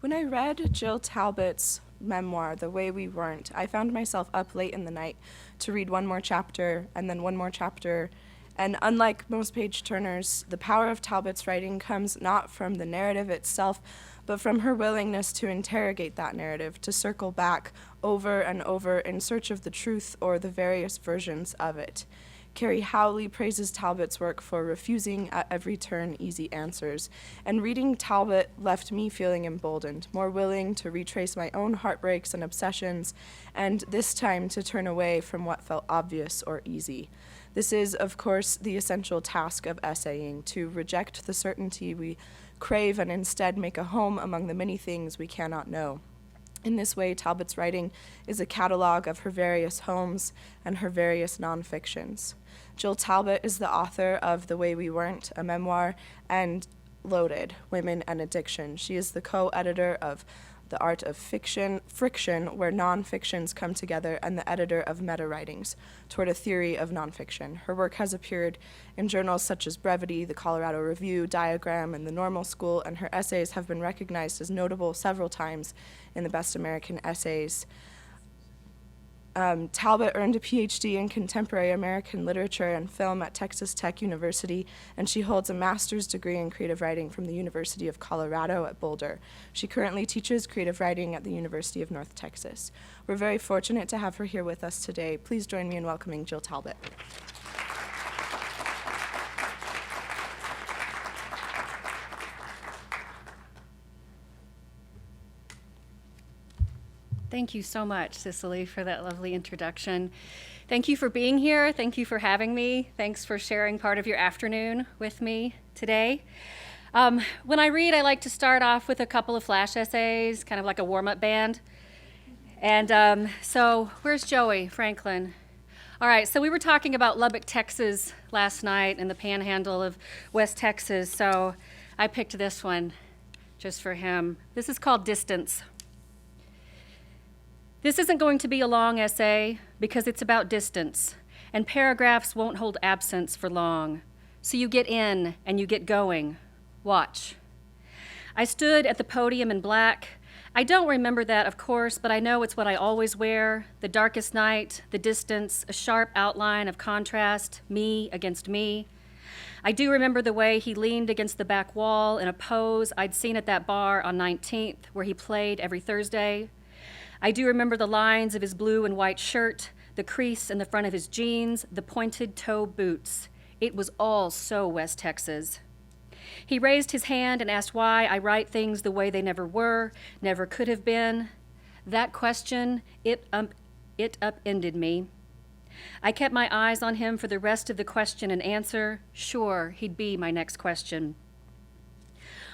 When I read Jill Talbot's memoir, The Way We Weren't, I found myself up late in the night to read one more chapter and then one more chapter. And unlike most page turners, the power of Talbot's writing comes not from the narrative itself, but from her willingness to interrogate that narrative, to circle back over and over in search of the truth or the various versions of it. Carrie Howley praises Talbot's work for refusing at every turn easy answers, and reading Talbot left me feeling emboldened, more willing to retrace my own heartbreaks and obsessions, and this time to turn away from what felt obvious or easy. This is, of course, the essential task of essaying, to reject the certainty we crave and instead make a home among the many things we cannot know. In this way, Talbot's writing is a catalog of her various homes and her various nonfictions. Jill Talbot is the author of The Way We Weren't, a memoir, and Loaded, Women and Addiction. She is the co-editor of The Art of Friction, where nonfictions come together, and the editor of Meta Writings, Toward a Theory of Nonfiction. Her work has appeared in journals such as Brevity, the Colorado Review, Diagram, and the Normal School, and her essays have been recognized as notable several times in the Best American Essays. Talbot earned a PhD in Contemporary American Literature and Film at Texas Tech University, and she holds a master's degree in creative writing from the University of Colorado at Boulder. She currently teaches creative writing at the University of North Texas. We're very fortunate to have her here with us today. Please join me in welcoming Jill Talbot. Thank you so much, Cicely, for that lovely introduction. Thank you for being here. Thank you for having me. Thanks for sharing part of your afternoon with me today. When I read, I like to start off with a couple of flash essays, kind of like a warm-up band. And so where's Joey Franklin? All right, so we were talking about Lubbock, Texas last night and the panhandle of West Texas, so I picked this one just for him. This is called Distance. This isn't going to be a long essay because it's about distance, and paragraphs won't hold absence for long. So you get in and you get going. Watch. I stood at the podium in black. I don't remember that, of course, but I know it's what I always wear. The darkest night, the distance, a sharp outline of contrast, me against me. I do remember the way he leaned against the back wall in a pose I'd seen at that bar on 19th, where he played every Thursday. I do remember the lines of his blue and white shirt, the crease in the front of his jeans, the pointed toe boots. It was all so West Texas. He raised his hand and asked why I write things the way they never were, never could have been. That question, it upended me. I kept my eyes on him for the rest of the question and answer. Sure, he'd be my next question.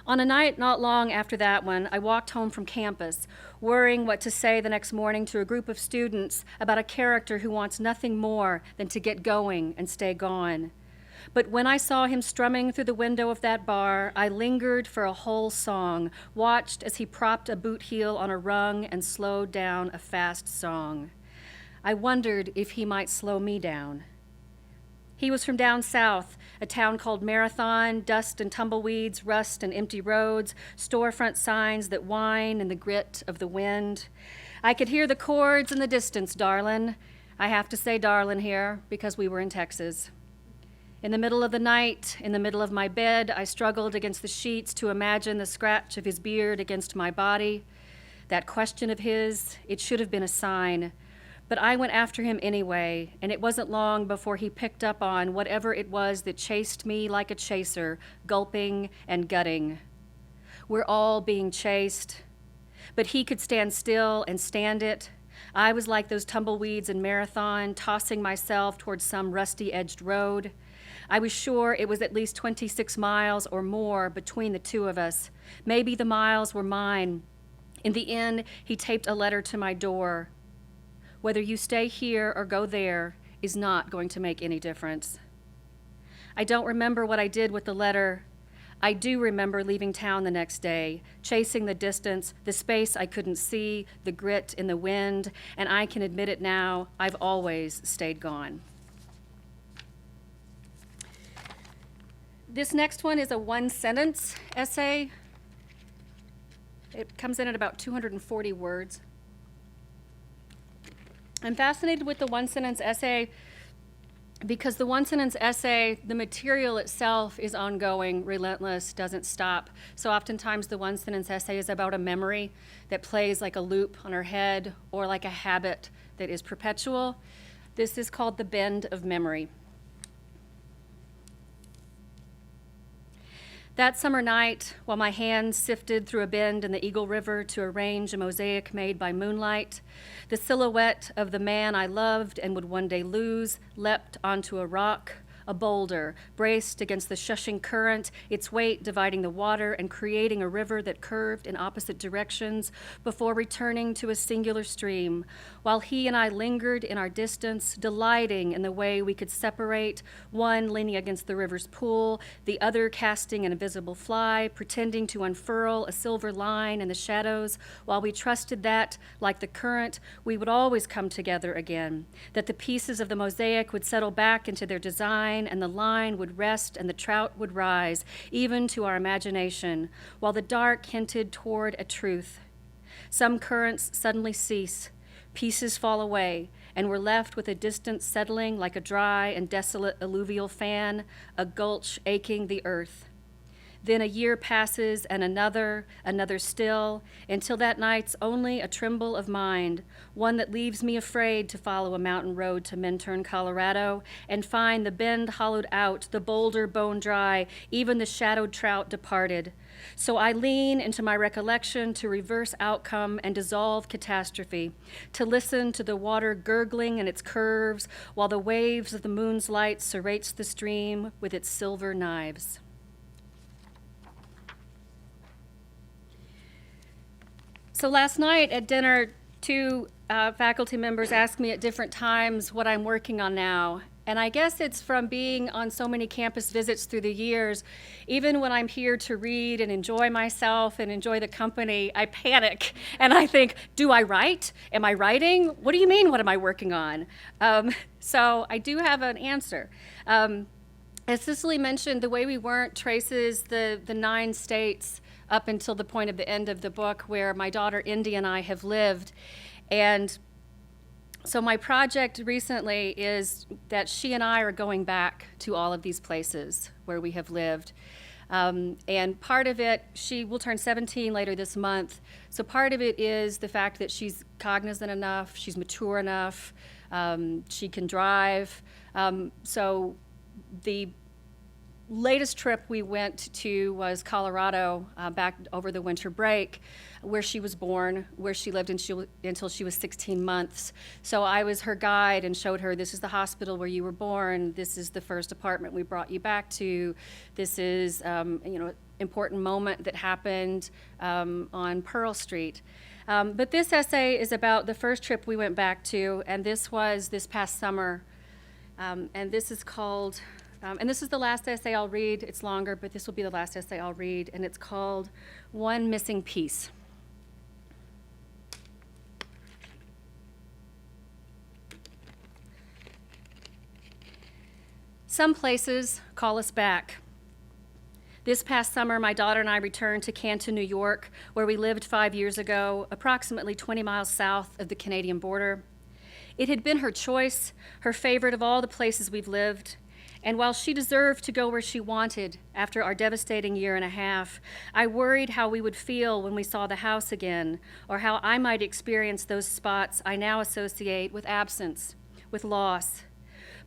On a night not long after that one, I walked home from campus, worrying what to say the next morning to a group of students about a character who wants nothing more than to get going and stay gone. But when I saw him strumming through the window of that bar, I lingered for a whole song, watched as he propped a boot heel on a rung and slowed down a fast song. I wondered if he might slow me down. He was from down south, a town called Marathon, dust and tumbleweeds, rust and empty roads, storefront signs that whine in the grit of the wind. I could hear the chords in the distance, darlin'. I have to say darlin' here because we were in Texas. In the middle of the night, in the middle of my bed, I struggled against the sheets to imagine the scratch of his beard against my body. That question of his, it should have been a sign. But I went after him anyway, and it wasn't long before he picked up on whatever it was that chased me like a chaser, gulping and gutting. We're all being chased, but he could stand still and stand it. I was like those tumbleweeds in Marathon, tossing myself towards some rusty-edged road. I was sure it was at least 26 miles or more between the two of us. Maybe the miles were mine. In the end, he taped a letter to my door. Whether you stay here or go there is not going to make any difference. I don't remember what I did with the letter. I do remember leaving town the next day, chasing the distance, the space I couldn't see, the grit in the wind, and I can admit it now, I've always stayed gone. This next one is a one-sentence essay. It comes in at about 240 words. I'm fascinated with the one-sentence essay because the one-sentence essay, the material itself is ongoing, relentless, doesn't stop. So oftentimes the one-sentence essay is about a memory that plays like a loop on our head or like a habit that is perpetual. This is called The Bend of Memory. That summer night, while my hands sifted through a bend in the Eagle River to arrange a mosaic made by moonlight, the silhouette of the man I loved and would one day lose leapt onto a rock, a boulder, braced against the shushing current, its weight dividing the water and creating a river that curved in opposite directions before returning to a singular stream, while he and I lingered in our distance, delighting in the way we could separate, one leaning against the river's pool, the other casting an invisible fly, pretending to unfurl a silver line in the shadows, while we trusted that, like the current, we would always come together again, that the pieces of the mosaic would settle back into their design, and the line would rest and the trout would rise, even to our imagination, while the dark hinted toward a truth. Some currents suddenly cease, pieces fall away, and we're left with a distance settling like a dry and desolate alluvial fan, a gulch aching the earth. Then a year passes and another still, until that night's only a tremble of mind, one that leaves me afraid to follow a mountain road to Minturn, Colorado, and find the bend hollowed out, the boulder bone dry, even the shadowed trout departed. So I lean into my recollection to reverse outcome and dissolve catastrophe, to listen to the water gurgling in its curves, while the waves of the moon's light serrates the stream with its silver knives. So last night at dinner, two faculty members asked me at different times what I'm working on now. And I guess it's from being on so many campus visits through the years, even when I'm here to read and enjoy myself and enjoy the company, I panic and I think, do I write? Am I writing? What do you mean, what am I working on? So I do have an answer. As Cicely mentioned, The Way We Weren't traces the 9 states up until the point of the end of the book where my daughter Indy and I have lived. And so my project recently is that she and I are going back to all of these places where we have lived. And part of it, she will turn 17 later this month. So part of it is the fact that she's cognizant enough, she's mature enough, she can drive. So the latest trip we went to was Colorado back over the winter break, where she was born, where she lived until she was 16 months. So I was her guide and showed her, this is the hospital where you were born, this is the first apartment we brought you back to, this is important moment that happened on Pearl Street. But this essay is about the first trip we went back to, and this was this past summer. And this is called, and this is the last essay I'll read. It's longer, but this will be the last essay I'll read, and it's called One Missing Piece. Some places call us back. This past summer, my daughter and I returned to Canton, New York, where we lived 5 years ago, approximately 20 miles south of the Canadian border. It had been her choice, her favorite of all the places we've lived. And while she deserved to go where she wanted after our devastating year and a half, I worried how we would feel when we saw the house again, or how I might experience those spots I now associate with absence, with loss.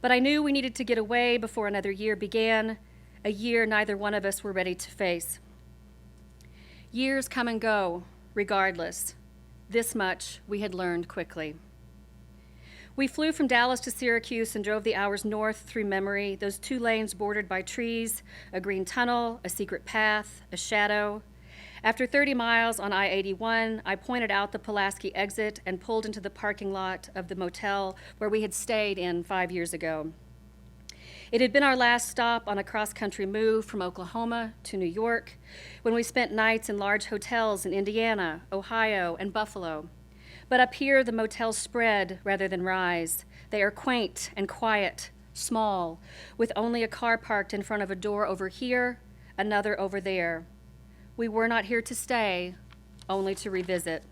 But I knew we needed to get away before another year began, a year neither one of us were ready to face. Years come and go, regardless. This much we had learned quickly. We flew from Dallas to Syracuse and drove the hours north through memory, those 2 lanes bordered by trees, a green tunnel, a secret path, a shadow. After 30 miles on I-81, I pointed out the Pulaski exit and pulled into the parking lot of the motel where we had stayed in 5 years ago. It had been our last stop on a cross-country move from Oklahoma to New York, when we spent nights in large hotels in Indiana, Ohio, and Buffalo. But up here, the motels spread rather than rise. They are quaint and quiet, small, with only a car parked in front of a door over here, another over there. We were not here to stay, only to revisit.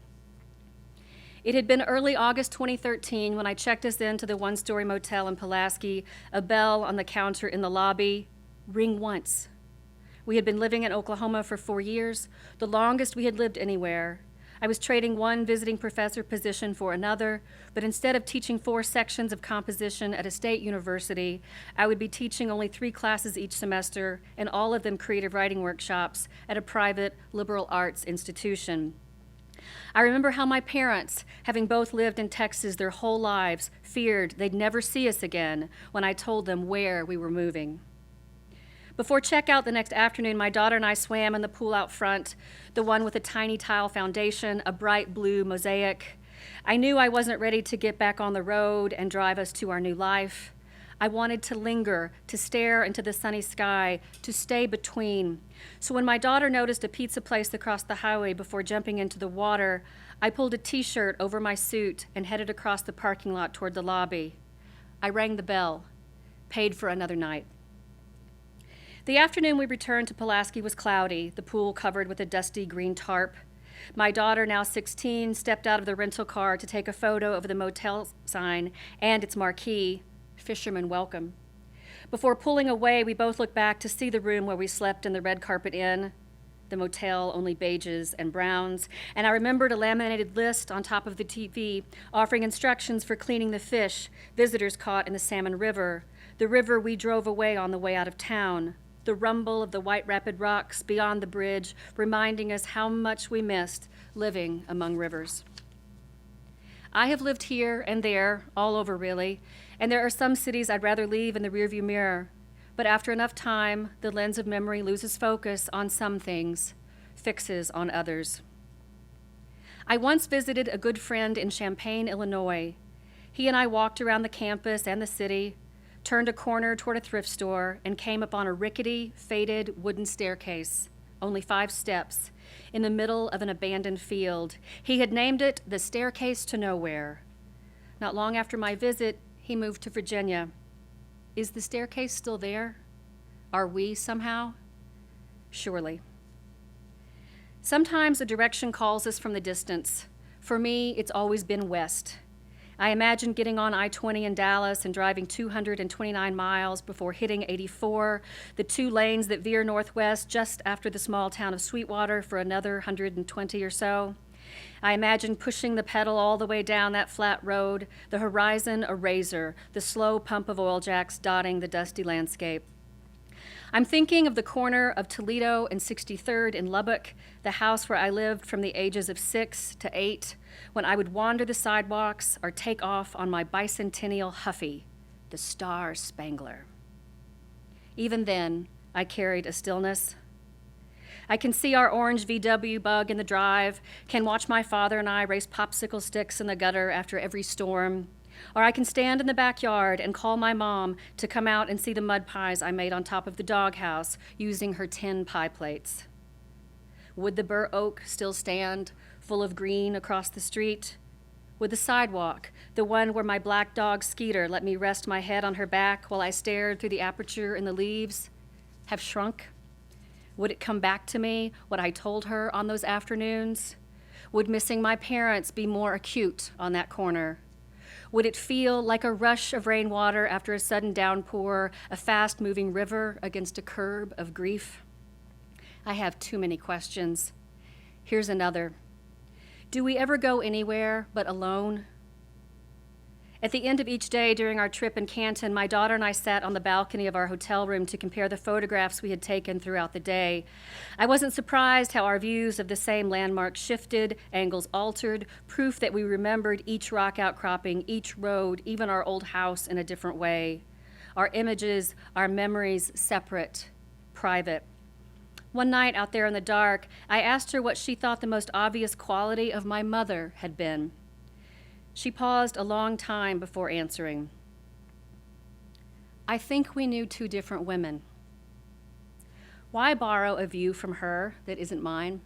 It had been early August 2013 when I checked us into the one-story motel in Pulaski, a bell on the counter in the lobby, ring once. We had been living in Oklahoma for 4 years, the longest we had lived anywhere. I was trading one visiting professor position for another, but instead of teaching 4 sections of composition at a state university, I would be teaching only 3 classes each semester, and all of them creative writing workshops at a private liberal arts institution. I remember how my parents, having both lived in Texas their whole lives, feared they'd never see us again when I told them where we were moving. Before checkout the next afternoon, my daughter and I swam in the pool out front, the one with a tiny tile foundation, a bright blue mosaic. I knew I wasn't ready to get back on the road and drive us to our new life. I wanted to linger, to stare into the sunny sky, to stay between. So when my daughter noticed a pizza place across the highway before jumping into the water, I pulled a t-shirt over my suit and headed across the parking lot toward the lobby. I rang the bell, paid for another night. The afternoon we returned to Pulaski was cloudy, the pool covered with a dusty green tarp. My daughter, now 16, stepped out of the rental car to take a photo of the motel sign and its marquee, Fisherman Welcome. Before pulling away, we both looked back to see the room where we slept in the red carpet inn, the motel only beiges and browns, and I remembered a laminated list on top of the TV offering instructions for cleaning the fish visitors caught in the Salmon River, the river we drove away on the way out of town, the rumble of the White Rapid Rocks beyond the bridge, reminding us how much we missed living among rivers. I have lived here and there, all over really, and there are some cities I'd rather leave in the rearview mirror. But after enough time, the lens of memory loses focus on some things, fixes on others. I once visited a good friend in Champaign, Illinois. He and I walked around the campus and the city, turned a corner toward a thrift store, and came upon a rickety, faded wooden staircase, only 5 steps, in the middle of an abandoned field. He had named it the Staircase to Nowhere. Not long after my visit, he moved to Virginia. Is the staircase still there? Are we somehow? Surely. Sometimes a direction calls us from the distance. For me, it's always been west. I imagine getting on I-20 in Dallas and driving 229 miles before hitting 84, the 2 lanes that veer northwest just after the small town of Sweetwater for another 120 or so. I imagine pushing the pedal all the way down that flat road, the horizon a razor, the slow pump of oil jacks dotting the dusty landscape. I'm thinking of the corner of Toledo and 63rd in Lubbock, the house where I lived from the ages of 6 to 8, when I would wander the sidewalks or take off on my bicentennial Huffy, the Star Spangler. Even then, I carried a stillness. I can see our orange VW bug in the drive, can watch my father and I race popsicle sticks in the gutter after every storm, or I can stand in the backyard and call my mom to come out and see the mud pies I made on top of the doghouse using her tin pie plates. Would the bur oak still stand, full of green across the street? Would the sidewalk, the one where my black dog Skeeter let me rest my head on her back while I stared through the aperture in the leaves, have shrunk? Would it come back to me, what I told her on those afternoons? Would missing my parents be more acute on that corner? Would it feel like a rush of rainwater after a sudden downpour, a fast-moving river against a curb of grief? I have too many questions. Here's another. Do we ever go anywhere but alone? At the end of each day during our trip in Canton, my daughter and I sat on the balcony of our hotel room to compare the photographs we had taken throughout the day. I wasn't surprised how our views of the same landmarks shifted, angles altered, proof that we remembered each rock outcropping, each road, even our old house in a different way. Our images, our memories separate, private. One night out there in the dark, I asked her what she thought the most obvious quality of my mother had been. She paused a long time before answering. I think we knew 2 different women. Why borrow a view from her that isn't mine?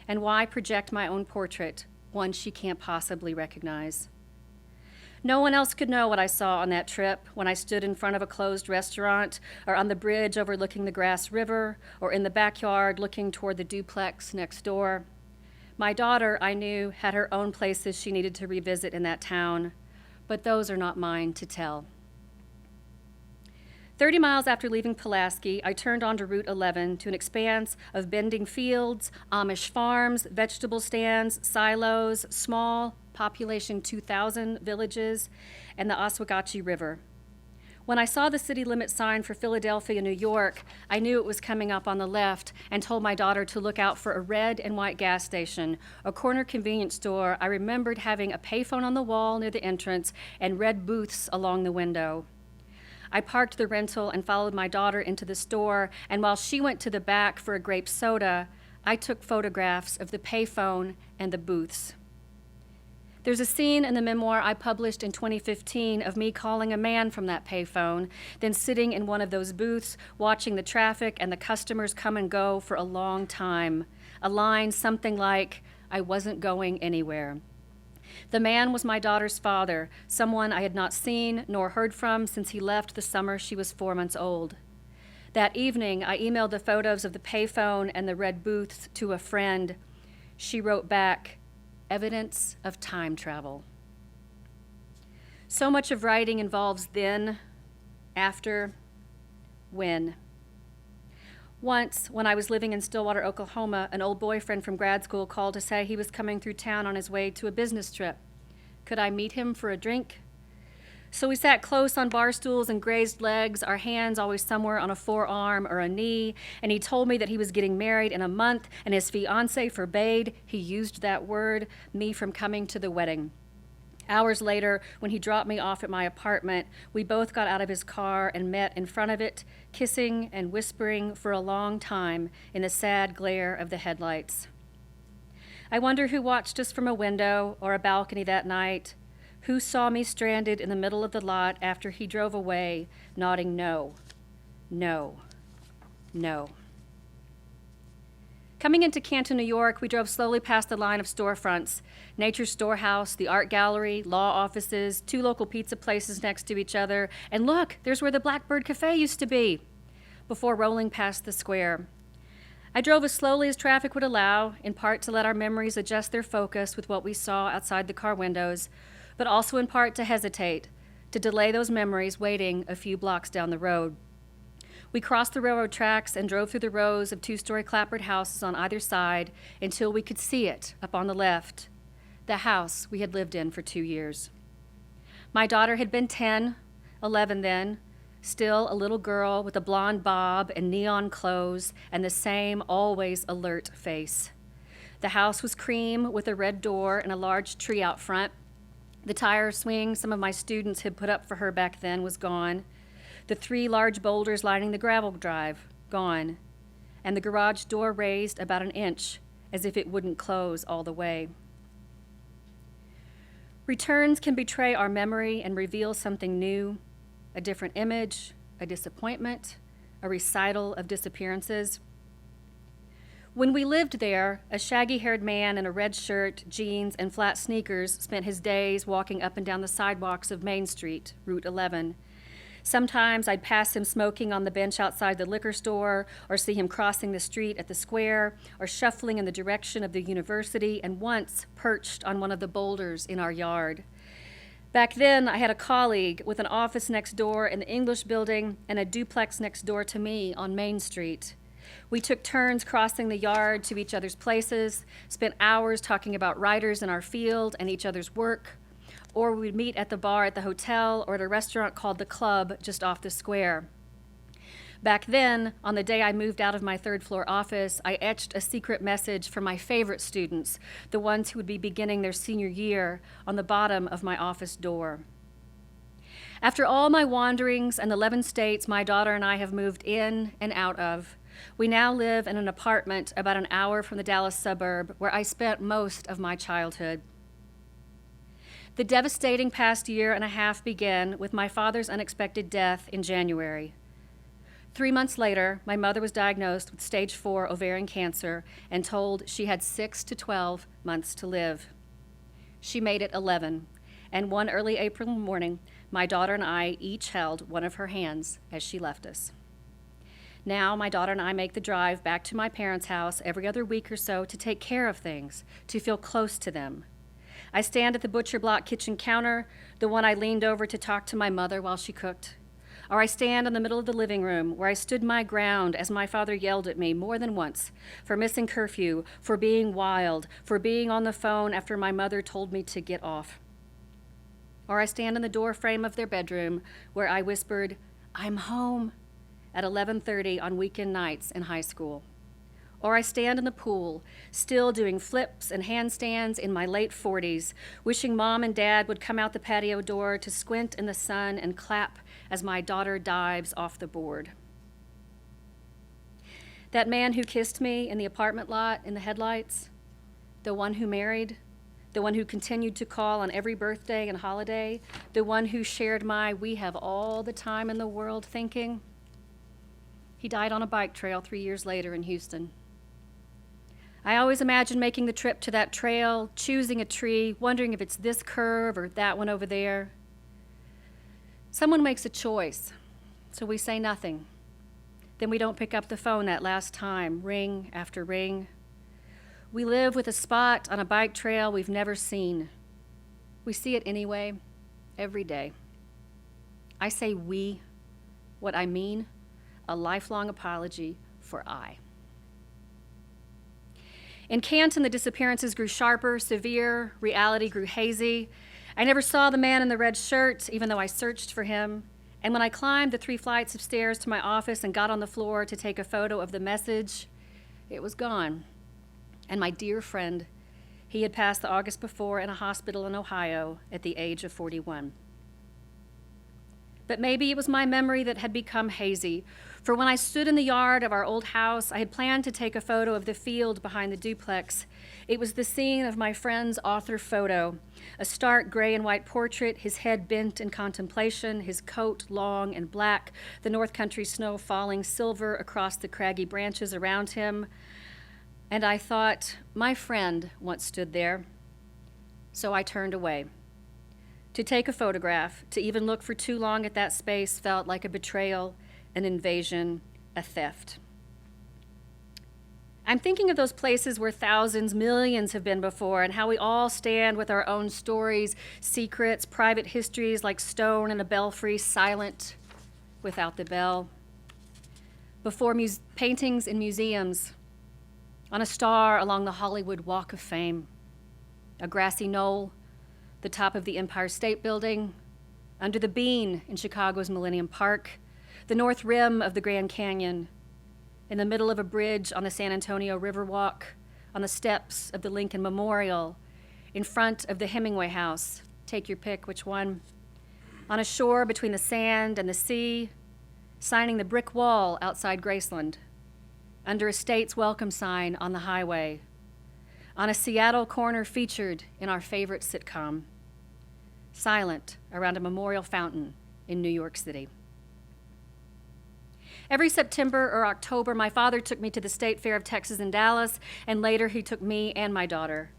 And why project my own portrait, one she can't possibly recognize? No one else could know what I saw on that trip when I stood in front of a closed restaurant, or on the bridge overlooking the Grass River, or in the backyard looking toward the duplex next door. My daughter, I knew, had her own places she needed to revisit in that town, but those are not mine to tell. 30 miles after leaving Pulaski, I turned onto Route 11 to an expanse of bending fields, Amish farms, vegetable stands, silos, small, population 2,000 villages, and the Oswegatchie River. When I saw the city limit sign for Philadelphia, New York, I knew it was coming up on the left and told my daughter to look out for a red and white gas station, a corner convenience store. I remembered having a payphone on the wall near the entrance and red booths along the window. I parked the rental and followed my daughter into the store, and while she went to the back for a grape soda, I took photographs of the payphone and the booths. There's a scene in the memoir I published in 2015 of me calling a man from that payphone, then sitting in one of those booths, watching the traffic and the customers come and go for a long time. A line something like, "I wasn't going anywhere." The man was my daughter's father, someone I had not seen nor heard from since he left the summer she was 4 months old. That evening, I emailed the photos of the payphone and the red booths to a friend. She wrote back, "Evidence of time travel." So much of writing involves then, after, when. Once, when I was living in Stillwater, Oklahoma, an old boyfriend from grad school called to say he was coming through town on his way to a business trip. Could I meet him for a drink? So we sat close on bar stools and grazed legs, our hands always somewhere on a forearm or a knee, and he told me that he was getting married in a month and his fiancée forbade, he used that word, me from coming to the wedding. Hours later, when he dropped me off at my apartment, we both got out of his car and met in front of it, kissing and whispering for a long time in the sad glare of the headlights. I wonder who watched us from a window or a balcony that night, who saw me stranded in the middle of the lot after he drove away, nodding no, no, no. Coming into Canton, New York, we drove slowly past the line of storefronts, Nature's Storehouse, the art gallery, law offices, 2 local pizza places next to each other, and look, there's where the Blackbird Cafe used to be, before rolling past the square. I drove as slowly as traffic would allow, in part to let our memories adjust their focus with what we saw outside the car windows, but also in part to hesitate, to delay those memories waiting a few blocks down the road. We crossed the railroad tracks and drove through the rows of 2-story clapboard houses on either side until we could see it up on the left, the house we had lived in for 2 years. My daughter had been 10, 11 then, still a little girl with a blonde bob and neon clothes and the same always alert face. The house was cream with a red door and a large tree out front. The tire swing some of my students had put up for her back then was gone. The 3 large boulders lining the gravel drive, gone. And the garage door raised about an inch, as if it wouldn't close all the way. Returns can betray our memory and reveal something new, a different image, a disappointment, a recital of disappearances. When we lived there, a shaggy-haired man in a red shirt, jeans, and flat sneakers spent his days walking up and down the sidewalks of Main Street, Route 11. Sometimes I'd pass him smoking on the bench outside the liquor store, or see him crossing the street at the square, or shuffling in the direction of the university, and once perched on one of the boulders in our yard. Back then, I had a colleague with an office next door in the English building and a duplex next door to me on Main Street. We took turns crossing the yard to each other's places, spent hours talking about writers in our field and each other's work, or we'd meet at the bar at the hotel or at a restaurant called The Club just off the square. Back then, on the day I moved out of my 3rd-floor office, I etched a secret message for my favorite students, the ones who would be beginning their senior year, on the bottom of my office door. After all my wanderings and the 11 states my daughter and I have moved in and out of, we now live in an apartment about an hour from the Dallas suburb where I spent most of my childhood. The devastating past year and a half began with my father's unexpected death in January. 3 months later, my mother was diagnosed with stage 4 ovarian cancer and told she had 6 to 12 months to live. She made it 11, and one early April morning, my daughter and I each held one of her hands as she left us. Now my daughter and I make the drive back to my parents' house every other week or so to take care of things, to feel close to them. I stand at the butcher block kitchen counter, the one I leaned over to talk to my mother while she cooked. Or I stand in the middle of the living room where I stood my ground as my father yelled at me more than once for missing curfew, for being wild, for being on the phone after my mother told me to get off. Or I stand in the door frame of their bedroom where I whispered, "I'm home," at 11:30 on weekend nights in high school. Or I stand in the pool, still doing flips and handstands in my late 40s, wishing Mom and Dad would come out the patio door to squint in the sun and clap as my daughter dives off the board. That man who kissed me in the apartment lot in the headlights, the one who married, the one who continued to call on every birthday and holiday, the one who shared my "we have all the time in the world" thinking, he died on a bike trail 3 years later in Houston. I always imagine making the trip to that trail, choosing a tree, wondering if it's this curve or that one over there. Someone makes a choice, so we say nothing. Then we don't pick up the phone that last time, ring after ring. We live with a spot on a bike trail we've never seen. We see it anyway, every day. I say we. What I mean, a lifelong apology for I. In Canton, the disappearances grew sharper, severe, reality grew hazy. I never saw the man in the red shirt, even though I searched for him. And when I climbed the 3 flights of stairs to my office and got on the floor to take a photo of the message, it was gone. And my dear friend, he had passed the August before in a hospital in Ohio at the age of 41. But maybe it was my memory that had become hazy, for when I stood in the yard of our old house, I had planned to take a photo of the field behind the duplex. It was the scene of my friend's author photo, a stark gray and white portrait, his head bent in contemplation, his coat long and black, the North Country snow falling silver across the craggy branches around him. And I thought, my friend once stood there. So I turned away. To take a photograph, to even look for too long at that space felt like a betrayal, an invasion, a theft. I'm thinking of those places where thousands, millions have been before, and how we all stand with our own stories, secrets, private histories like stone in a belfry, silent without the bell. Before paintings in museums, on a star along the Hollywood Walk of Fame, a grassy knoll, the top of the Empire State Building, under the Bean in Chicago's Millennium Park, the north rim of the Grand Canyon, in the middle of a bridge on the San Antonio Riverwalk, on the steps of the Lincoln Memorial, in front of the Hemingway House, take your pick, which one, on a shore between the sand and the sea, signing the brick wall outside Graceland, under a state's welcome sign on the highway, on a Seattle corner featured in our favorite sitcom, silent around a memorial fountain in New York City. Every September or October, my father took me to the State Fair of Texas in Dallas, and later he took me and my daughter.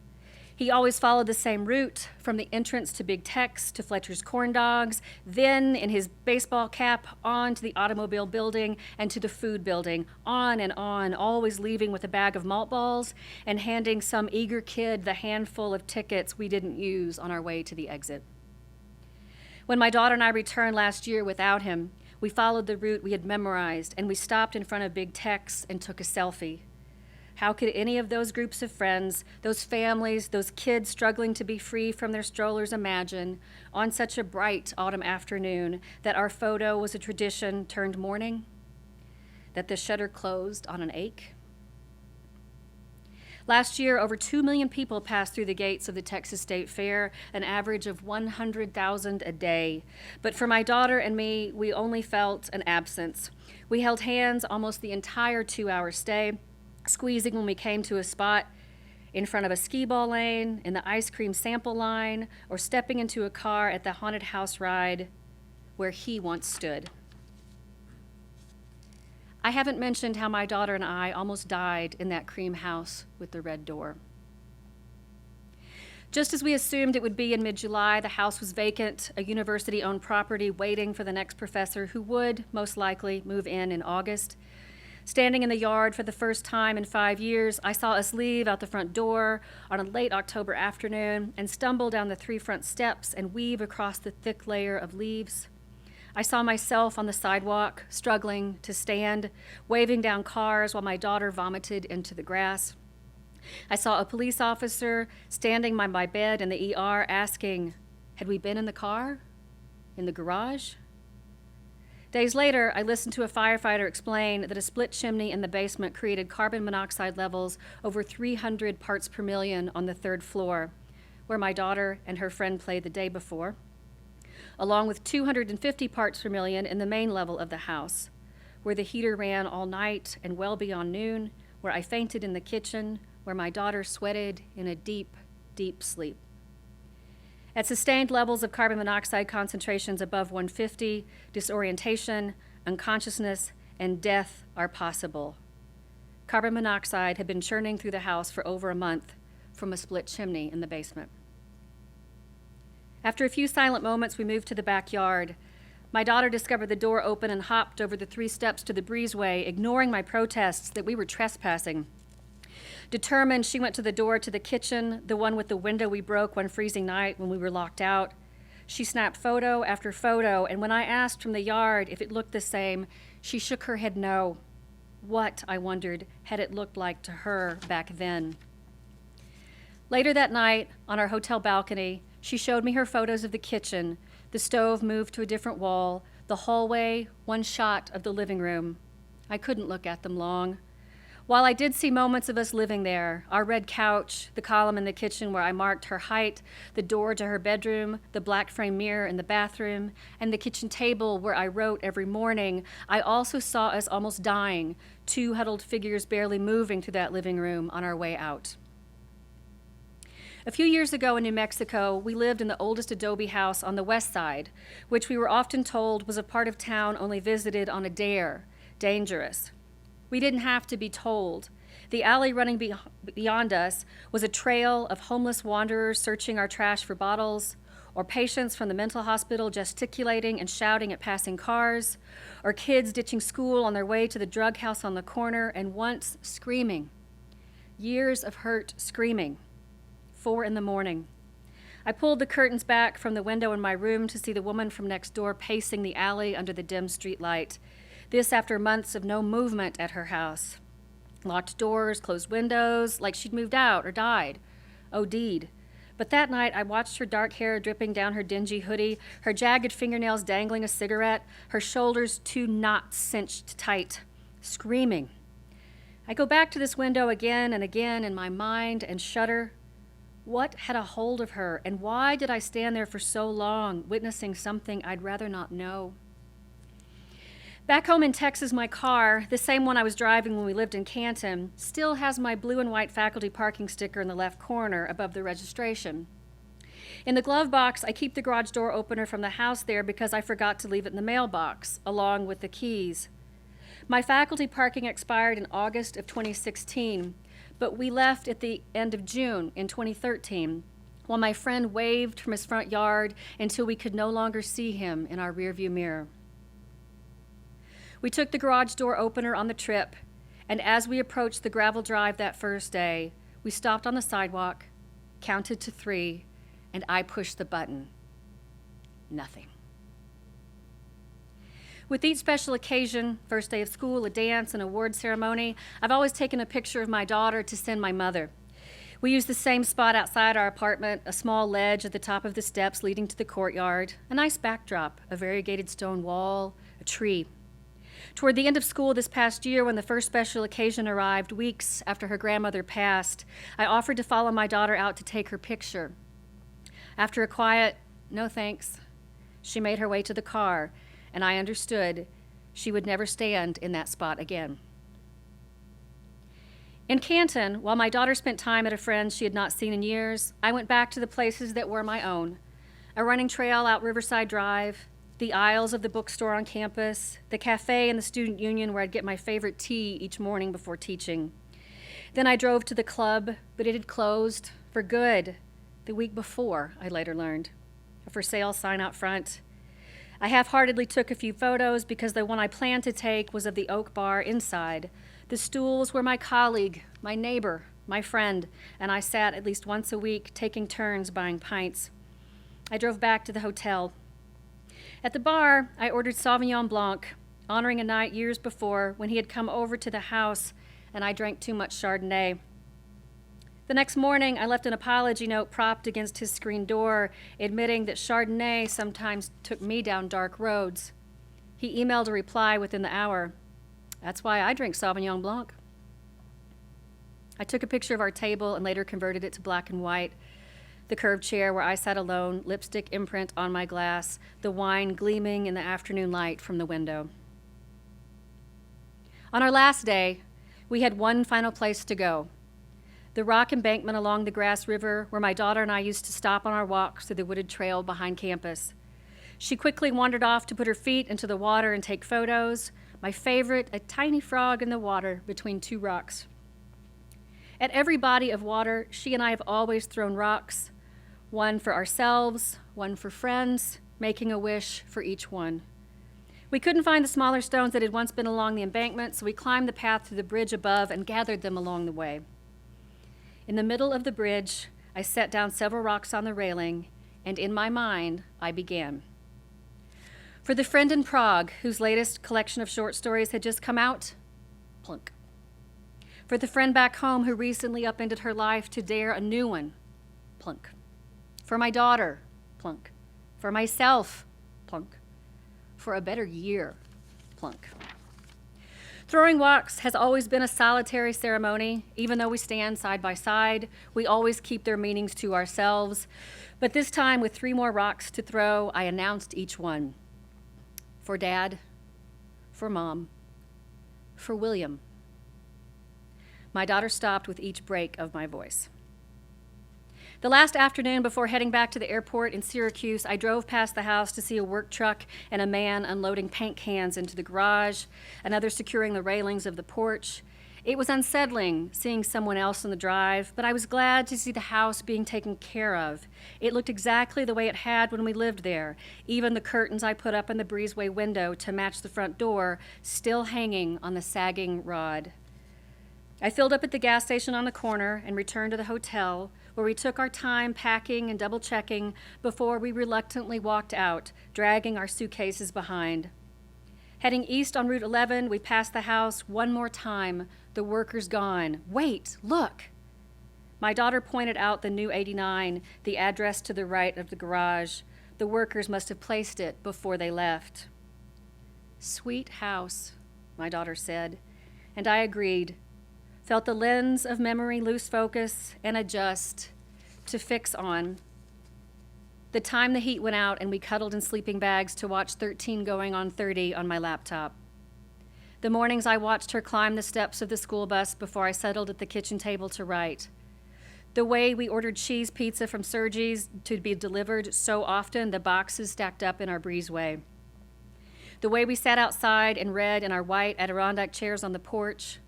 He always followed the same route, from the entrance to Big Tex to Fletcher's Corn Dogs, then in his baseball cap on to the automobile building and to the food building, on, always leaving with a bag of malt balls and handing some eager kid the handful of tickets we didn't use on our way to the exit. When my daughter and I returned last year without him, we followed the route we had memorized, and we stopped in front of Big Tex and took a selfie. How could any of those groups of friends, those families, those kids struggling to be free from their strollers imagine, on such a bright autumn afternoon, that our photo was a tradition turned mourning? That the shutter closed on an ache? Last year, over 2 million people passed through the gates of the Texas State Fair, an average of 100,000 a day. But for my daughter and me, we only felt an absence. We held hands almost the entire 2-hour stay, squeezing when we came to a spot in front of a skee ball lane, in the ice cream sample line, or stepping into a car at the haunted house ride where he once stood. I haven't mentioned how my daughter and I almost died in that cream house with the red door. Just as we assumed it would be in mid-July, the house was vacant, a university-owned property waiting for the next professor who would, most likely, move in August. Standing in the yard for the first time in 5 years, I saw us leave out the front door on a late October afternoon and stumble down the 3 front steps and weave across the thick layer of leaves. I saw myself on the sidewalk, struggling to stand, waving down cars while my daughter vomited into the grass. I saw a police officer standing by my bed in the ER asking, had we been in the car? In the garage? Days later, I listened to a firefighter explain that a split chimney in the basement created carbon monoxide levels over 300 parts per million on the 3rd floor, where my daughter and her friend played the day before, along with 250 parts per million in the main level of the house, where the heater ran all night and well beyond noon, where I fainted in the kitchen, where my daughter sweated in a deep, deep sleep. At sustained levels of carbon monoxide concentrations above 150, disorientation, unconsciousness, and death are possible. Carbon monoxide had been churning through the house for over a month from a split chimney in the basement. After a few silent moments, we moved to the backyard. My daughter discovered the door open and hopped over the 3 steps to the breezeway, ignoring my protests that we were trespassing. Determined, she went to the door to the kitchen, the one with the window we broke one freezing night when we were locked out. She snapped photo after photo, and when I asked from the yard if it looked the same, she shook her head no. What, I wondered, had it looked like to her back then? Later that night, on our hotel balcony, she showed me her photos of the kitchen, the stove moved to a different wall, the hallway, one shot of the living room. I couldn't look at them long. While I did see moments of us living there, our red couch, the column in the kitchen where I marked her height, the door to her bedroom, the black frame mirror in the bathroom, and the kitchen table where I wrote every morning, I also saw us almost dying, 2 huddled figures barely moving through that living room on our way out. A few years ago in New Mexico, we lived in the oldest adobe house on the west side, which we were often told was a part of town only visited on a dare, dangerous. We didn't have to be told. The alley running beyond us was a trail of homeless wanderers searching our trash for bottles, or patients from the mental hospital gesticulating and shouting at passing cars, or kids ditching school on their way to the drug house on the corner and once screaming. Years of hurt screaming. 4 a.m. I pulled the curtains back from the window in my room to see the woman from next door pacing the alley under the dim street light. This after months of no movement at her house. Locked doors, closed windows, like she'd moved out or died, OD'd. But that night, I watched her dark hair dripping down her dingy hoodie, her jagged fingernails dangling a cigarette, her shoulders 2 knots cinched tight, screaming. I go back to this window again and again in my mind and shudder. What had a hold of her, and why did I stand there for so long, witnessing something I'd rather not know? Back home in Texas, my car, the same one I was driving when we lived in Canton, still has my blue and white faculty parking sticker in the left corner above the registration. In the glove box, I keep the garage door opener from the house there because I forgot to leave it in the mailbox, along with the keys. My faculty parking expired in August of 2016, but we left at the end of June in 2013, while my friend waved from his front yard until we could no longer see him in our rearview mirror. We took the garage door opener on the trip, and as we approached the gravel drive that first day, we stopped on the sidewalk, counted to 3, and I pushed the button. Nothing. With each special occasion, first day of school, a dance, an award ceremony, I've always taken a picture of my daughter to send my mother. We used the same spot outside our apartment, a small ledge at the top of the steps leading to the courtyard, a nice backdrop, a variegated stone wall, a tree. Toward the end of school this past year, when the first special occasion arrived, weeks after her grandmother passed, I offered to follow my daughter out to take her picture. After a quiet, "No thanks," she made her way to the car, and I understood she would never stand in that spot again. In Canton, while my daughter spent time at a friend's she had not seen in years, I went back to the places that were my own. A running trail out Riverside Drive, the aisles of the bookstore on campus, the cafe and the student union where I'd get my favorite tea each morning before teaching. Then I drove to the club, but it had closed for good the week before, I later learned. A for sale sign out front. I half-heartedly took a few photos because the one I planned to take was of the oak bar inside. The stools were my colleague, my neighbor, my friend, and I sat at least once a week taking turns buying pints. I drove back to the hotel. At the bar, I ordered Sauvignon Blanc, honoring a night years before when he had come over to the house and I drank too much Chardonnay. The next morning, I left an apology note propped against his screen door, admitting that Chardonnay sometimes took me down dark roads. He emailed a reply within the hour. That's why I drink Sauvignon Blanc. I took a picture of our table and later converted it to black and white. The curved chair where I sat alone, lipstick imprint on my glass, the wine gleaming in the afternoon light from the window. On our last day, we had one final place to go. The rock embankment along the Grass River where my daughter and I used to stop on our walks through the wooded trail behind campus. She quickly wandered off to put her feet into the water and take photos. My favorite, a tiny frog in the water between two rocks. At every body of water, she and I have always thrown rocks, one for ourselves, one for friends, making a wish for each one. We couldn't find the smaller stones that had once been along the embankment, so we climbed the path to the bridge above and gathered them along the way. In the middle of the bridge, I set down several rocks on the railing, and in my mind, I began. For the friend in Prague, whose latest collection of short stories had just come out, plunk. For the friend back home who recently upended her life to dare a new one, plunk. For my daughter, plunk. For myself, plunk. For a better year, plunk. Throwing rocks has always been a solitary ceremony. Even though we stand side by side, we always keep their meanings to ourselves. But this time, with 3 more rocks to throw, I announced each one. For Dad, for Mom, for William. My daughter stopped with each break of my voice. The last afternoon before heading back to the airport in Syracuse, I drove past the house to see a work truck and a man unloading paint cans into the garage, another securing the railings of the porch. It was unsettling seeing someone else in the drive, but I was glad to see the house being taken care of. It looked exactly the way it had when we lived there, even the curtains I put up in the breezeway window to match the front door still hanging on the sagging rod. I filled up at the gas station on the corner and returned to the hotel, where we took our time packing and double-checking before we reluctantly walked out, dragging our suitcases behind. Heading east on Route 11, we passed the house one more time. The workers gone. Wait, look. My daughter pointed out the new 89, the address to the right of the garage. The workers must have placed it before they left. Sweet house, my daughter said, and I agreed. Felt the lens of memory lose focus and adjust to fix on. The time the heat went out and we cuddled in sleeping bags to watch 13 going on 30 on my laptop. The mornings I watched her climb the steps of the school bus before I settled at the kitchen table to write. The way we ordered cheese pizza from Sergi's to be delivered so often the boxes stacked up in our breezeway. The way we sat outside and read in our white Adirondack chairs on the porch.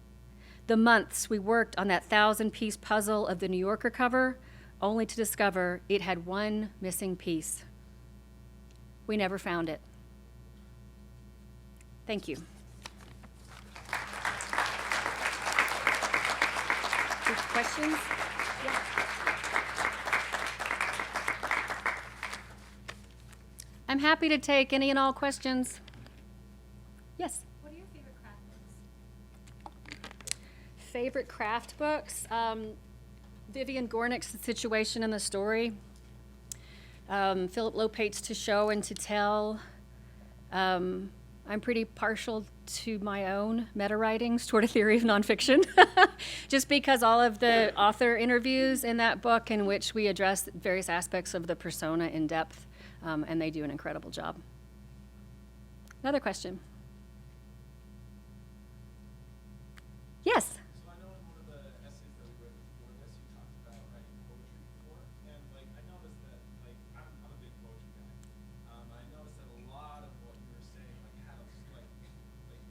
The months we worked on that 1,000-piece puzzle of the New Yorker cover, only to discover it had one missing piece. We never found it. Thank you. Questions? Yeah. I'm happy to take any and all questions. Yes? What are your favorite craft books? Favorite craft books? Vivian Gornick's The Situation and the Story. Philip Lopate's To Show and to Tell. I'm pretty partial to my own meta writings toward a theory of nonfiction, just because all of the author interviews in that book in which we address various aspects of the persona in depth, and they do an incredible job. Another question? Yes? So I know in one of the essays that we read before this, you talked about writing poetry before, and I noticed that I'm a big poetry guy. I noticed that a lot of what you were saying had a hints of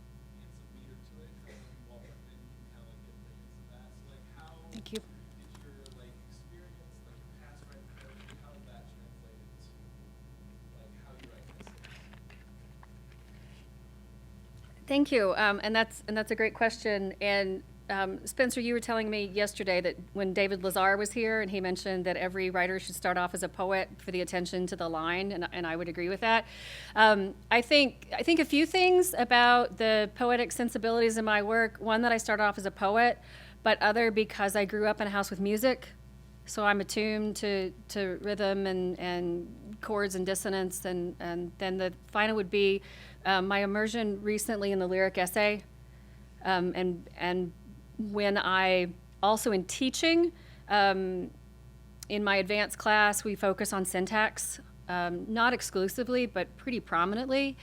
meter to it. When you walk up in, you can kind of get the hints of that. So how Thank you. did your experience, your past writing poetry, how did that translate into how you write essays? Thank you, and that's a great question. And Spencer, you were telling me yesterday that when David Lazar was here, and he mentioned that every writer should start off as a poet for the attention to the line, and I would agree with that. I think a few things about the poetic sensibilities in my work. One, that I start off as a poet, but other because I grew up in a house with music, so I'm attuned to rhythm and chords and dissonance, and then the final would be my immersion recently in the lyric essay, and when I also in teaching, in my advanced class, we focus on syntax, not exclusively, but pretty prominently.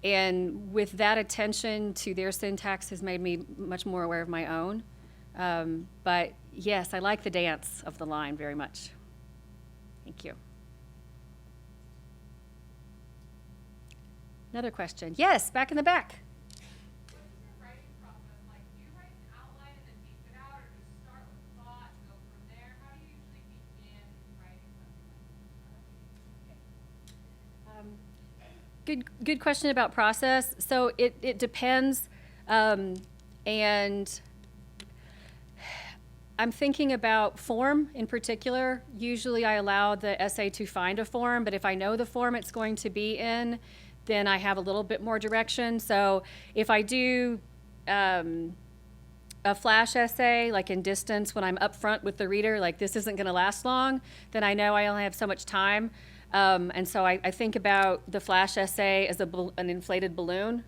And with that attention to their syntax has made me much more aware of my own. But yes, I like the dance of the line very much. Thank you. Another question. Yes, back in the back. What is your writing process like? Do you write an outline and then beef it out, or just start with a thought and go from there? How do you usually begin writing something like this? Good question about process. So it depends, and I'm thinking about form in particular. Usually I allow the essay to find a form, but if I know the form it's going to be in, then I have a little bit more direction. So if I do a flash essay, like in distance, when I'm up front with the reader, like this isn't gonna last long, then I know I only have so much time. And so I think about the flash essay as an inflated balloon,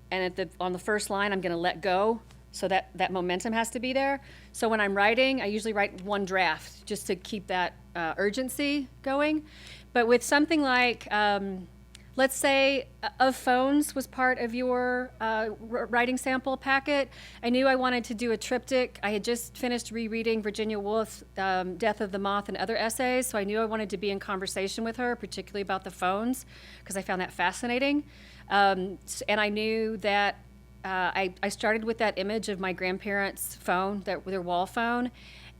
and on the first line, I'm gonna let go, so that momentum has to be there. So when I'm writing, I usually write one draft just to keep that urgency going. But with something like, let's say Of Phones was part of your writing sample packet. I knew I wanted to do a triptych. I had just finished rereading Virginia Woolf's Death of the Moth and other essays, so I knew I wanted to be in conversation with her, particularly about the phones, because I found that fascinating. And I knew that I started with that image of my grandparents' phone, their wall phone,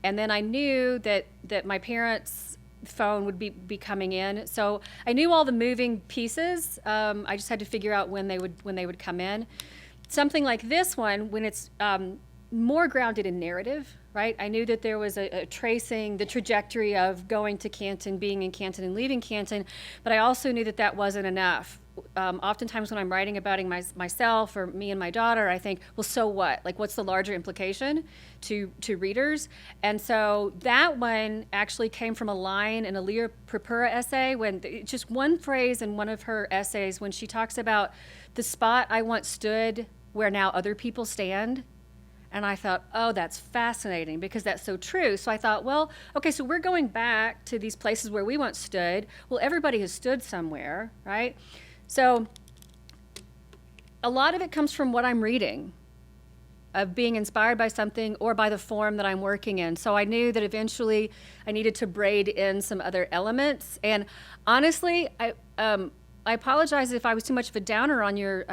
and then I knew that my parents' phone would be coming in. So I knew all the moving pieces. I just had to figure out when they would come in. Something like this one, when it's more grounded in narrative, right? I knew that there was a tracing the trajectory of going to Canton, being in Canton, and leaving Canton, but I also knew that wasn't enough. Oftentimes when I'm writing about myself or me and my daughter, I think, well, so what? Like, what's the larger implication to readers? And so that one actually came from a line in a Leah Purpura essay, when just one phrase in one of her essays, when she talks about the spot I once stood where now other people stand. And I thought, oh, that's fascinating, because that's so true. So I thought, well, okay, so we're going back to these places where we once stood. Well, everybody has stood somewhere, right? So a lot of it comes from what I'm reading, of being inspired by something or by the form that I'm working in. So I knew that eventually I needed to braid in some other elements. And honestly, I apologize if I was too much of a downer on your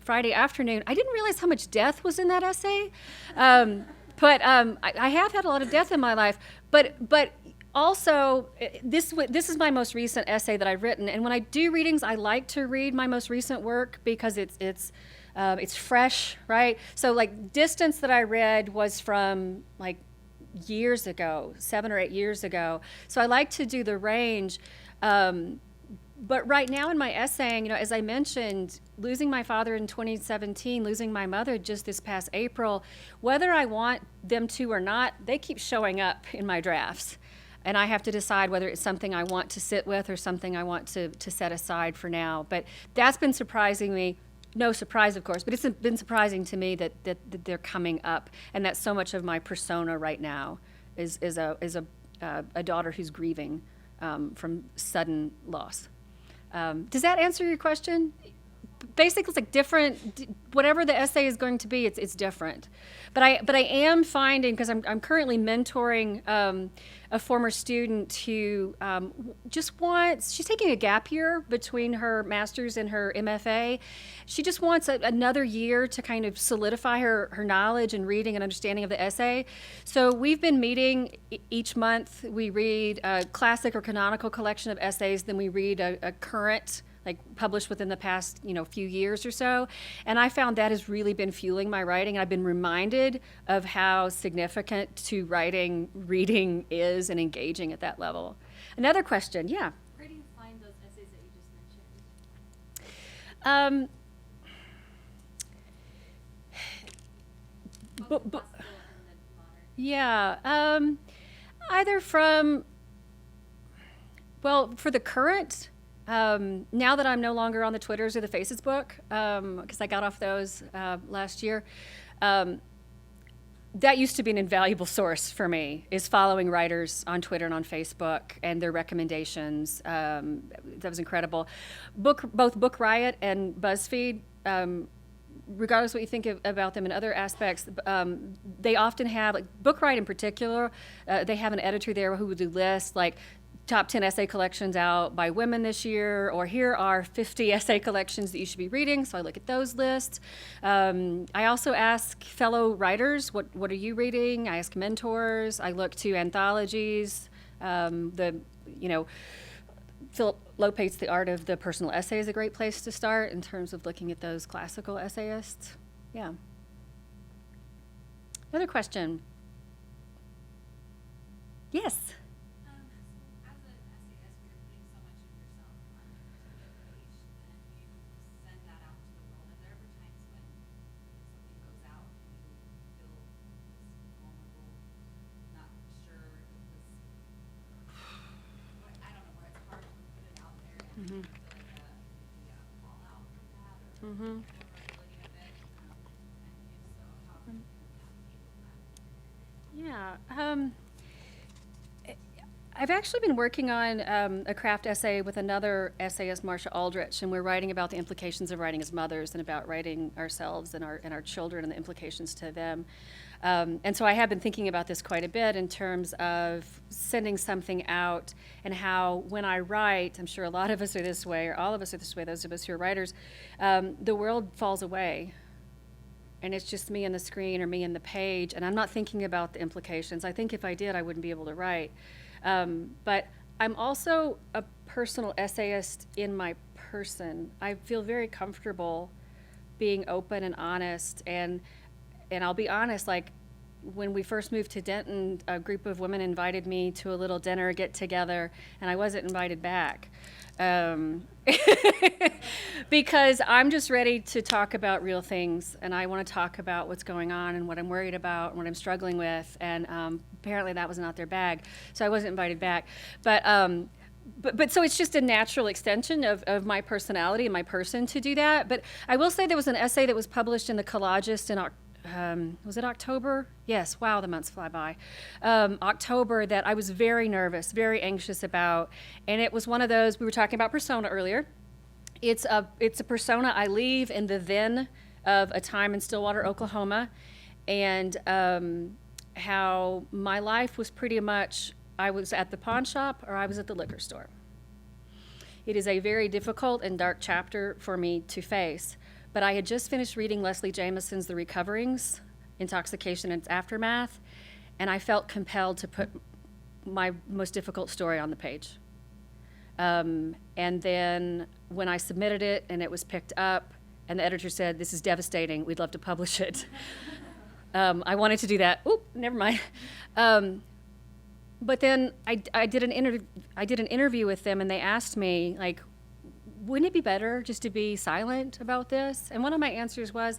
Friday afternoon. I didn't realize how much death was in that essay. But I have had a lot of death in my life. But also, this is my most recent essay that I've written. And when I do readings, I like to read my most recent work because it's fresh, right? So like Distance that I read was from like years ago, 7 or 8 years ago. So I like to do the range. But right now in my essaying, as I mentioned, losing my father in 2017, losing my mother just this past April, whether I want them to or not, they keep showing up in my drafts. And I have to decide whether it's something I want to sit with or something I want to set aside for now. But that's been surprising me. No surprise, of course, but it's been surprising to me that they're coming up, and that so much of my persona right now is a daughter who's grieving from sudden loss. Does that answer your question? Basically, it's like different. Whatever the essay is going to be, it's different. But I am finding, because I'm currently mentoring a former student who she's taking a gap year between her master's and her MFA. She just wants another year to kind of solidify her knowledge and reading and understanding of the essay. So we've been meeting each month. We read a classic or canonical collection of essays, then we read a current like published within the past, few years or so. And I found that has really been fueling my writing. I've been reminded of how significant to writing reading is and engaging at that level. Another question, yeah. Where do you find those essays that you just mentioned? Um, Both bu- bu- classical and then modern. yeah, either from, well, for the current, now that I'm no longer on the Twitters or the Faces book, because I got off those last year, that used to be an invaluable source for me, is following writers on Twitter and on Facebook and their recommendations. That was incredible. Both Book Riot and BuzzFeed, regardless of what you think about them in other aspects, they often have, like Book Riot in particular, they have an editor there who would do lists like top 10 essay collections out by women this year, or here are 50 essay collections that you should be reading. So I look at those lists. I also ask fellow writers, what are you reading? I ask mentors. I look to anthologies. Philip Lopate's The Art of the Personal Essay is a great place to start in terms of looking at those classical essayists. Yeah. Another question. Yes. So as an essayist, where you're putting so much of yourself on the page, and you send that out to the world, are there ever times when something goes out and you feel this vulnerable, not sure if it was, I don't know, where it's hard to put it out there and you feel like the fallout from that or vulnerability of it? And if so, how do you navigate with that? Yeah. I've actually been working on a craft essay with another essayist, Marcia Aldrich, and we're writing about the implications of writing as mothers and about writing ourselves and our children and the implications to them. And so I have been thinking about this quite a bit in terms of sending something out and how when I write, I'm sure a lot of us are this way, or all of us are this way, those of us who are writers, the world falls away. And it's just me and the screen or me and the page, and I'm not thinking about the implications. I think if I did, I wouldn't be able to write. But I'm also a personal essayist in my person. I feel very comfortable being open and honest, and I'll be honest, like when we first moved to Denton, a group of women invited me to a little dinner get together, and I wasn't invited back. Because I'm just ready to talk about real things, and I want to talk about what's going on and what I'm worried about and what I'm struggling with, and apparently that was not their bag, so I wasn't invited back. But so it's just a natural extension of my personality and my person to do that. But I will say there was an essay that was published in the Collagist in was it October? Yes, wow, the months fly by. October, that I was very nervous, very anxious about. And it was one of those, we were talking about persona earlier. It's a persona I leave in the then of a time in Stillwater, Oklahoma, and how my life was pretty much, I was at the pawn shop or I was at the liquor store. It is a very difficult and dark chapter for me to face. But I had just finished reading Leslie Jamison's The Recoverings, Intoxication and Its Aftermath, and I felt compelled to put my most difficult story on the page. And then when I submitted it and it was picked up, and the editor said, "This is devastating, we'd love to publish it." I wanted to do that. Oop, never mind. But then I did an interview with them, and they asked me, like, wouldn't it be better just to be silent about this? And one of my answers was,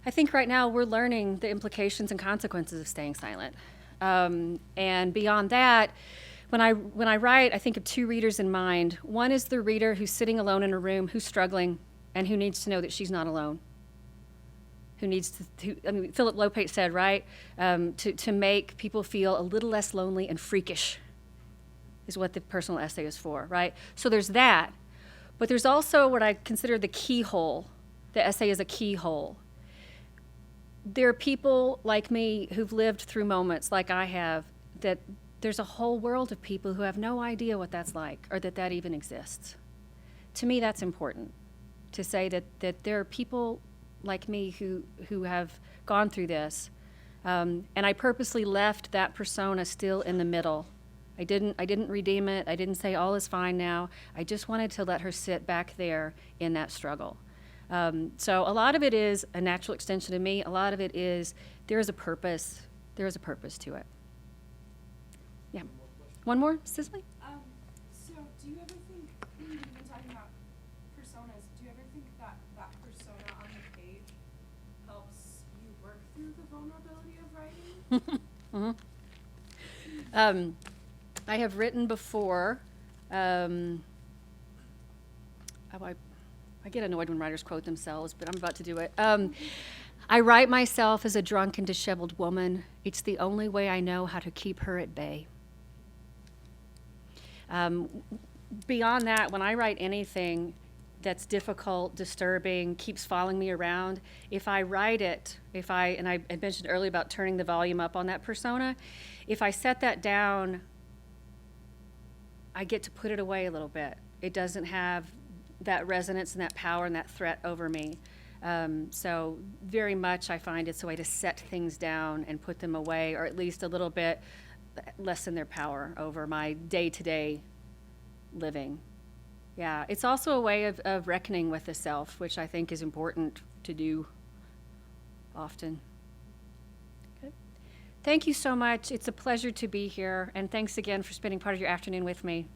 I think right now we're learning the implications and consequences of staying silent. And beyond that, when I write, I think of two readers in mind. One is the reader who's sitting alone in a room, who's struggling, and who needs to know that she's not alone. Who needs to I mean, Philip Lopate said, right, to make people feel a little less lonely and freakish is what the personal essay is for, right? So there's that. But there's also what I consider the keyhole. The essay is a keyhole. There are people like me who've lived through moments like I have, that there's a whole world of people who have no idea what that's like or that even exists. To me, that's important, to say that there are people like me who have gone through this. And I purposely left that persona still in the middle. I didn't redeem it. I didn't say all is fine now. I just wanted to let her sit back there in that struggle. So a lot of it is a natural extension of me. A lot of it is there is a purpose. There is a purpose to it. Yeah. One more, Cicely? So do you ever think, you've been talking about personas, do you ever think that that persona on the page helps you work through the vulnerability of writing? I have written before. I get annoyed when writers quote themselves, but I'm about to do it. I write myself as a drunk and disheveled woman. It's the only way I know how to keep her at bay. Beyond that, when I write anything that's difficult, disturbing, keeps following me around, if I write it, and I had mentioned earlier about turning the volume up on that persona, if I set that down, I get to put it away a little bit. It doesn't have that resonance and that power and that threat over me. So very much I find it's a way to set things down and put them away, or at least a little bit lessen their power over my day-to-day living. Yeah, it's also a way of reckoning with the self, which I think is important to do often. Okay. Thank you so much. It's a pleasure to be here, and thanks again for spending part of your afternoon with me.